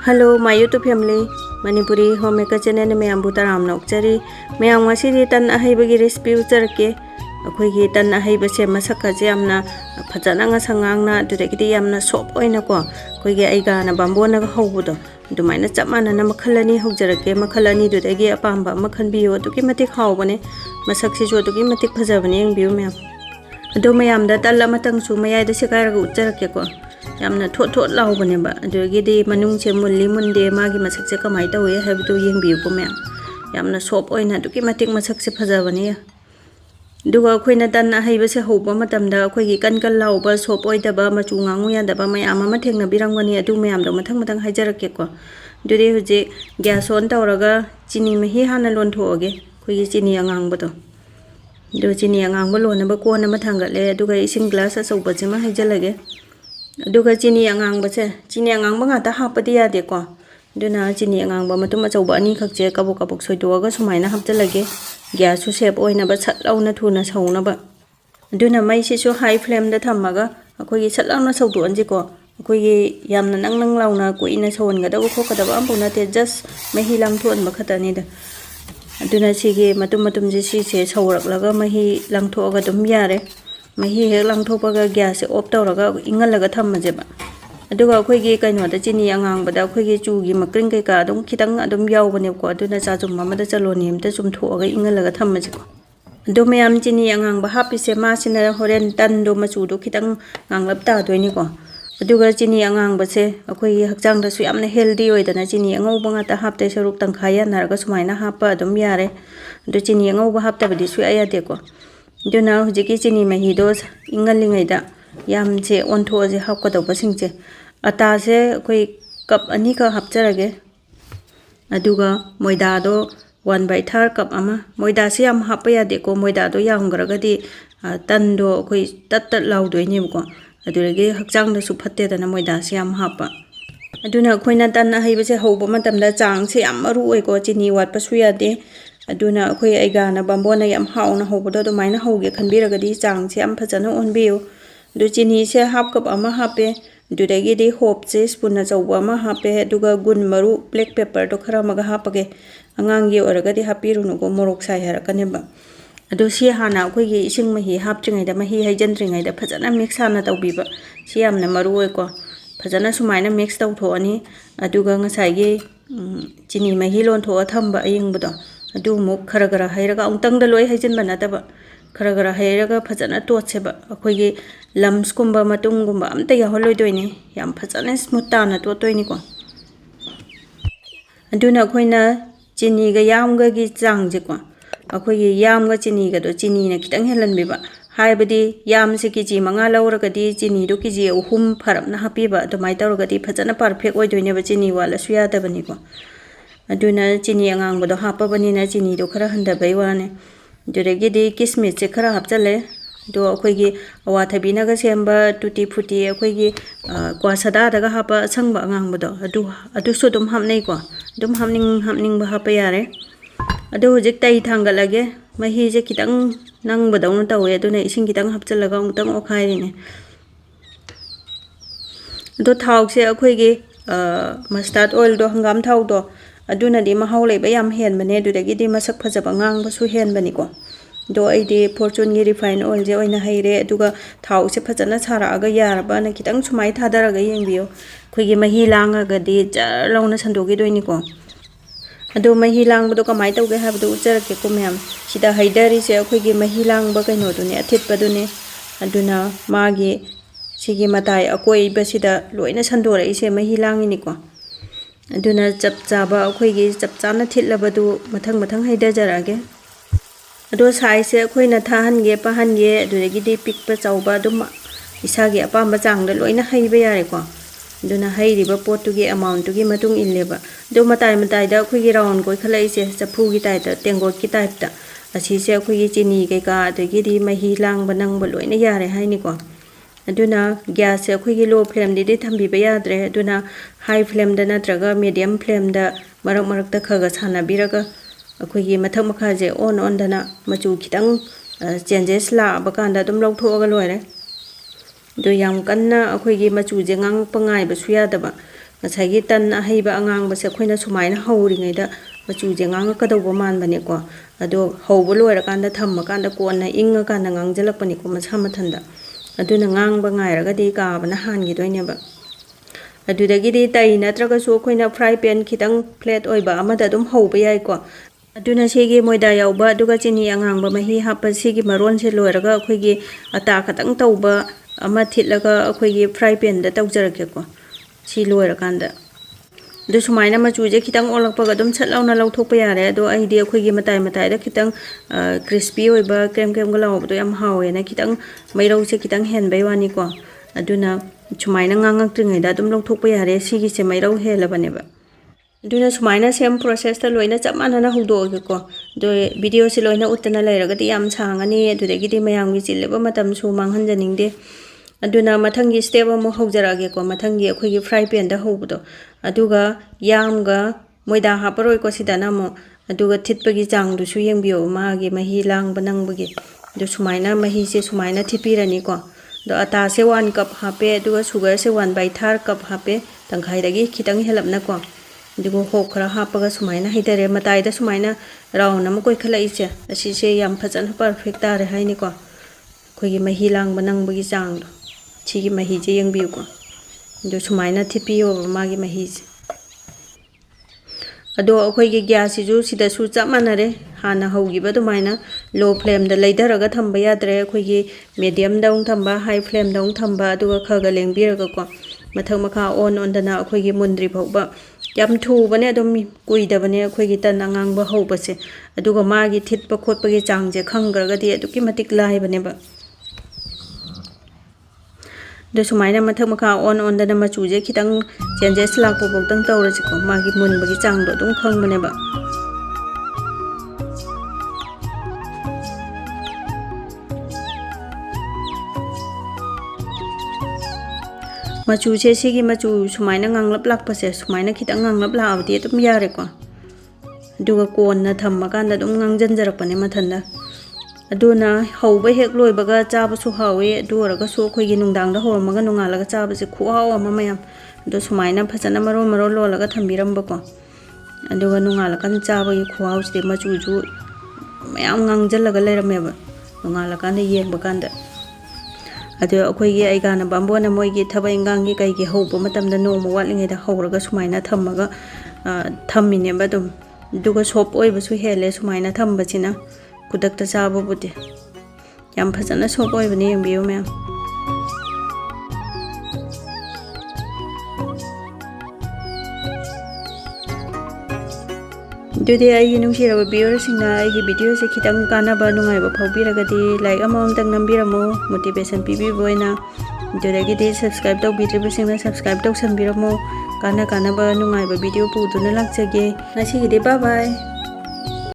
Hello, my YouTube family. Manipuri homemaker channel में आम बुता राम नौकरी मैं आम वासी तन अहेबगी रेसिपी उचरके अखोगी तन अहेब से मसक जे आमना फजना संगांगना दुरेगी आमना सॉफ्ट ओइना को अखोगी ऐगाना बांबोना हौबदो दुमाइना चप मानना मखलनी हौजरके मखलनी दुरेगी अपांबा मखनबियो दुकी मतिक हावबने मसकसिसु दुकी मतिक फजबने यंबियो मैम अदो मैमदा तल्ला मतंगसु मयाइदा सेकायरगा उचरके को यामना थोट लाउबनेबा अदुगिदी मनुंगसे मुल्ली मुंदे मागी मसकसे कमाई तौवे हाइबदो यंबियो मैम यामना सॉफ्ट ओइना दुकी मतिक मसकसे फजबने दुगा अखोइना तन अहेबसे हौबा मतमदा अखोइगी कन लाउबा सॉफ्ट ओइदबा मचु ngangu यादबा मयाम अमा थेंगनबिरंगनी अदु मयामदो मथंग मथंग हाइजरकेको दुदे हुजे गैस ऑन तौरगा चीनी मही हाना लोनथोगे अखोइगी चीनी अंगांगबदो दो चीनी अंगांगबा लोनबा कोन अमा थांगले दुगा इसिंग ग्लास अचौबसेमा हाइजलगे दुगा चीनी अंगांगबसे चीनी अंगांगबा ngata हापदि यादेको दुना चीनी अंगांगबा मतुम अचौबा अनी खकजे कबो कबोक सोइदोगा सुमाइना हापजलगे गैस सु सेप ओइनबा छटलाउना थुना सौनबा दुना मै सिसु हाई फ्लेम दा थम्मगा अखोइगी छटलाउना सौदोनजिको अखोइगी यामना नंग लाउना कोइना सौनगदबा खोकदबा अम्बुनाते जस्ट मही लांगथोनबा खतनीदा अदुना सिगे मतुम मतुम जे सिसे सौरकलगा मही लांगथोगा दुम यारे मही हेक लांगथोपगा गैस ऑफ तौरगा इंगलगा थम्मजेबा अदुगा अखोइगी कइनोदा चीनी अंगांगबदा अखोइगी चूगी मक्रिंग कैका अदुम खितंग अदुम यावबनेको अदुना चाजुम अमदा चलोनी अमता चुमथोगा इंगलगा थम्मजेको अदो मयाम चीनी अंगांगबा हापिसे मासिना होरेन तंदो मचुदो खितंग nganglap तादोइनिको अदुगा चीनी अंगांगबसे अखोइगी हक्चांगदसु यामना हेल्दी ओइदना चीनी अंगौबा ngata हापते सरुक तंखाया नारगा सुमाइना हापा अदुम यारे अदो चीनी अंगौबा हापतबदि सुयायादेको दुना हुजिकी चीनी महीदो इंगलिङैदा यामसे ओन्थोजे हापकदौबसिंगसे अटा से कोई कप अनी का हापचरगे अदुगा मोइदादो 1/3 कप अमा मोइदा से याम हापा यादेको मोइदादो यामगरगदि तंदो कोई तत लाउदोइनेबको अदुरगे हक्चांगदसु फत्तेदना मोइदा से याम हापा अदुना अखोइना तन अहेबसे हौबा मतमदा चांगसे याम मरु ओइको चीनी वाटपसु यादे अदुना अखोइ ऐगाना बांबोना याम हाउना हौबदो दुमाइना हौगे खनबिरगदि चांगसे याम फजना ओनबियो दु चीनी से हाफ कप अमा हापे दुदगिदी होप से स्पून अचौबा अमा हापे दुगा गुन मरु ब्लैक पेपर तो खरा मगा हापगे अंगांगी ओरगदि हापिरुनुको मोरोक साइ हरकनेबा अदो सि हाना अखोइगी इसिंग मही हापत्रिङैदा मही हाइजनत्रिङैदा फजना मिक्स हाना तौबिबा सि यामना मरु ओइको फजना सुमाइना मिक्स तौथोअनी अदुगा ngसाइगी चीनी मही लोनथोआ थम्बा अयिंगबदो अदु मुक खरा खरा हाइरगा अंतंगदा लोय हाइजनबा नतबा खरा खरा हाइरगा फजना तोचेबा अखोइगी लम्स कुंबा मतुंगुंबा अमता याहलोइदोइने याम फजना स्मूथ ताना तोतोइनिको अदुना अखोइना चीनीगा यामगागी चांगजेको अखोइगी यामगा चीनीगादो चीनीना खितंग हेलनबेबा हाइबदि यामसे केजी 5 लौरगदि चीनीदो केजी 3 फरपना हापिबा अदुमाइ तौरगदि फजना परफेक्ट ओइदोइनेबा चीनी वालासु यादबनिको अदुना चीनी अंगांगबदो हापबनिना चीनीदो खरा हंदबै वाने दुरेगिदी किसमिस से खरा हापचले दो अखोइगी अवाथबिनागा सेंबा टूटी फूटी अखोइगी क्वासदादागा हापा संगबा अंगांगबदो अदुसु दुम हापनैको दुम हापनिंग हापा यारे अदो हुजिक तै थांगलगे मही जे खितंग नंगबदौन तौवे अदुना इसिंग खितंग हापचलगा उंगतंग ओखाइरिने दो थाउसे अखोइगी मस्टर्ड ऑयल दो हंगाम थाउ दो अदुना दि महाउ लेबा याम हेनबने दुदगिदी मसक फजबा ngangbasु हेनबनिको दो ऐदि फॉर्चून गी रिफाइन ऑयल जे ओइना हाइरे अदुगा थाउ से फजना सारागा यारबा न खितंग सुमाइ थादरगा येंबियो खोइगी मही लांगागदि जर लौना संदोगी दोइनिको अदो मही लांगबदो कमाइ तौगे हाबदो उचरके को मैम सिदा हाइदरी से खोइगी मही लांगबा कइनो दुने अथितपदुने अदुना मागी सिगी मताइ अकोइबसिदा लोइना संदोरइसे मही लांगिनिको अदुना चपचाबा अखोइगी चपचाना थितलबदु मथंग मथंग हाइदजरागे अदो साइज से अखोइना थाहनगे पाहनगे अदुदगिदी पिकपा चौबा दुम इसागे अपाम्बा चांगदा लोइना हाइबा यारेको अदुना हाइरिबा पोतुगी अमाउंटुगी मतुंग इल्लेबा दो मताइ मताइदा अखोइगी राउंड कोइ खलाइसे चफुगी टाइपता टेंगोटकी टाइपता असिसे अखोइगी चीनी कैका अदुगिदी मही लांगबा नंगबा लोइना यारे हाइनिको अदुना गैस से अखोइगी लो फ्लेम दिदि थम्बिबा याद्रे अदुना हाई फ्लेम दा नत्रगा मीडियम फ्लेम दा मरक मरकता खगा सानाबिरगा अखोइगी मथक मखाजे ऑन दना मचु खितंग चेंजेस लाबा कांदा दुम लौथोगा लोइरे दो याम कन्ना अखोइगी मचुजे ngang पंगाइबसु यादबा ngasai tan aheiba angang ba se khoina sumaina hauringida machu je ngangakadauba manbane ko ado hauba loira kanda thamma kanda konna inga kanda ngangjalakpani ko masa mathanda aduna ngangba ngairaga di ka bana hangi doineba adudagi di tai natraga so khoina fry pan khitang plate oiba amada dum hauba yai ko aduna segi moida yauba aduga chini angangba mahi hapa sigi maron se loiraga khoigi ata khatang tauba ama thitlaga khoigi fry pan da tawjarake ko si loira kanda do sumaina machu je khitang olakpaga dum chatlauna lauthokpa yare do ai de khoigi matai da khitang crispy oiba krem ga lawba do yam hawe na khitang mairau se khitang hen bai wani ko aduna sumaina ngangak tringai da dum lauthokpa yare sigi se mairau helabane ba aduna sumaina same process ta loina chamana na hudo ko do video se loina utana lairaga di yam changani adudagi di mayam gi chileba matam su manghan janingde aduna mathangi step amu haujarage ko mathangi akhoi fry pan da hobdo aduga yamga moida haparoi ko sidana mo aduga thitpagi chang du su yengbiyo ma gi mahi lang banangbagi do sumaina mahi se sumaina thipirani ko do ata se 1 cup hape aduga sugar se 1/3 cup hape tangkhai dagi khitang helapna ko adugo hok khara hapaga sumaina hitare matai da sumaina raun am koi khala ise asi se yam phajan perfect tare haini ko khoi mahi lang banangbagi chang do chigi mahi je yengbiyo ko do sumaina thipiyo magi mahi ado akhoi gi gas ju sida su chamanare hana haugi ba dumaina low flame da leidaraga thamba yadre akhoi gi medium daung thamba high flame daung thamba aduga khaga lengbiraga ko mathang makha on dana akhoi gi mundri phauba yam thu bane adum kuida bane akhoi gi tan angang ba hau base aduga magi thitpa khotpa gi chang je khangraga di aduki matik lai bane ba do sumaina mathak makha on dana machu je khitang changes lakpo bokdang tawra chiko magi mun bagi chang do dum khang bane ba machu che sigi machu sumaina nganglap lakpa se sumaina khitang nganglap la abdi tum yare ko duga kon na thamma kanda dum ngangjan jarakpane mathanda aduna hauba hek loibaga chaba su hawe adoraga so khoi gi nungdang da hormaga nungalaga chaba se khuaw ama mayam do sumaina phajana maro lolaga thambiramba ko aduga nungalakan chaba gi khuaw se machu ju mayam ngangjalaga lerameba nungalakan yengba kanda ado akhoi gi aigana bambona moi gi thaba ingang gi kai gi hauba matamda noma watlingai da hauraga sumaina thammaga thammine badum duga sop oiba su hele sumaina thamba china kudakta chaba budi yam phajana sop oibani yengbiyo ma'am dudi ai nungshiraba viewer singna ai gi video se khitang kanaba nungaiba phawbiragadi like amam tang nambiramo motivation pibi boina dudagi di subscribe tau bidriba singna subscribe tau sanbiramo kana ba nungaiba video puduna lakjage ngasi gi bye bye